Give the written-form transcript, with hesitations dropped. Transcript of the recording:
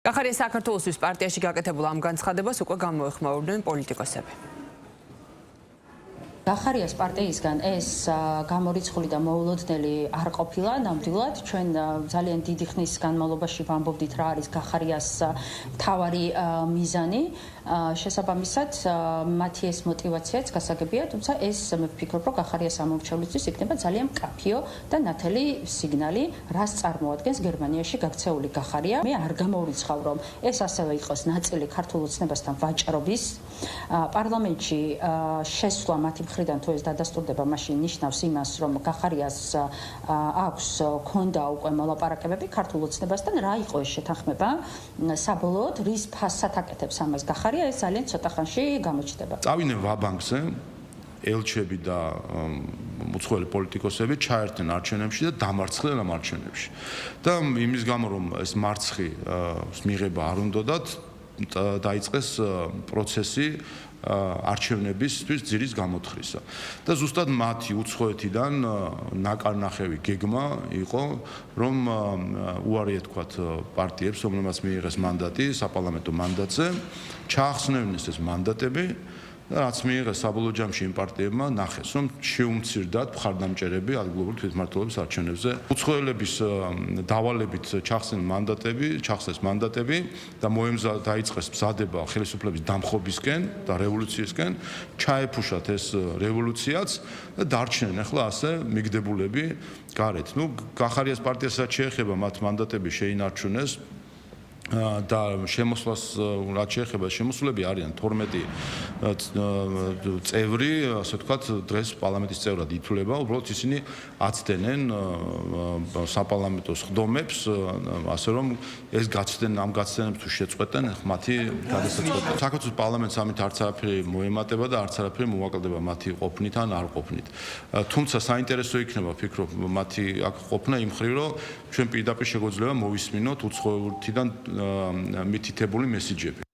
კახარია საქართველოსთვის პარტიაში გაკეთებულ ამ განცხადებას უკვე გამოეხმაურდნენ პოლიტიკოსები. კახარიას პარტიისგან ეს გამორიცხული და მოულოდნელი არ ყოფილა, ნამდვილად ჩვენ ძალიან დიდი ხნის განმავლობაში ვამბობდით რა არის კახარიას მთავარი მიზანი. შესაბამისად, მათი ეს мотиваციაც გასაგებია, თუმცა ეს მე ვფიქრობ, რომ კახარიას ამორჩევლისთვის იქნება ძალიან მკაფიო და ნათელი სიგნალი, რას წარმოადგენს გერმანიაში გაქცეული კახარია. მე არ გამორიცხავ, რომ ეს ასევე იყოს ნაწილი ქართულ ოცნებასთან ვაჭრობის. პარლამენტში შესვლა მათი მხრიდან თუ ეს დადასტურდება, მაშინ ნიშნავს იმას, რომ კახარიას აქვს ქონდა უკვე მოლაპარაკებები ქართულ ოცნებასთან, რა იყო ეს შეთანხმება, საბოლოოდ რის ფასად აკეთებს ამას კახარია, ეს ძალიან ცოტა ხანში გამოჩნდება. წავიდნენ ვა-ბანკზე ელჩები და უცხოელი პოლიტიკოსები ჩაერთნენ არჩევნებში და დამარცხდნენ ამ არჩევნებში. და იმის გამო, რომ ეს მარცხი მიღება არ უნდათ, დაიწყეს პროცესი არჩევნებისთვის ძირის გამოთხრისა. და ზუსტად მათი უცხოეთიდან ნაკარნახევი გეგმა იყო, რომ უარი ეთქვათ პარტიებს, რომლებმაც მიიღეს მანდატი საპარლამენტო მანდატზე, ჩაახსნევინეს ეს მანდატები და რაც მიიღეს საბოლოო ჯამში იმ პარტიებმა ნახეს, რომ შეუმცირდათ მხარდამჭერები ადგილობრივ თვითმმართველობის არჩევნებზე. უცხოელების დავალებით ჩახსნეს მანდატები და დაიწყეს მზადება ხელისუფლების დამხობისკენ და რევოლუციისკენ, ჩაეფუშათ ეს რევოლუციაც და დარჩნენ ახლა ასე მიგდებულები გარეთ. კახარიას პარტიასაც შეეხება მათ მანდატები შეინარჩუნეს და შემოსვლას რაც შეეხება შემოსულები არიან 12 წევრი, ასე ვთქვათ, დღეს პარლამენტის წევრად ითვლება, უბრალოდ ისინი აცდენენ საპარლამენტო სხდომებს, ასე რომ ეს ამ გაცდენებს თუ შეწყვეტენ, მათი გადასაწყვეტა. საქართველოს პარლამენტს ამით არც არაფერი მოემატება და არც არაფერი მოაკლდება მათი ყოფნით ან არ ყოფნით. თუმცა საინტერესო იქნება, ვფიქრობ, მათი აქ ყოფნა იმ მხრივ, რომ ჩვენ პირდაპირ შეგვიძლია მოვისმინოთ უცხოეთიდან მითითებული მესიჯები.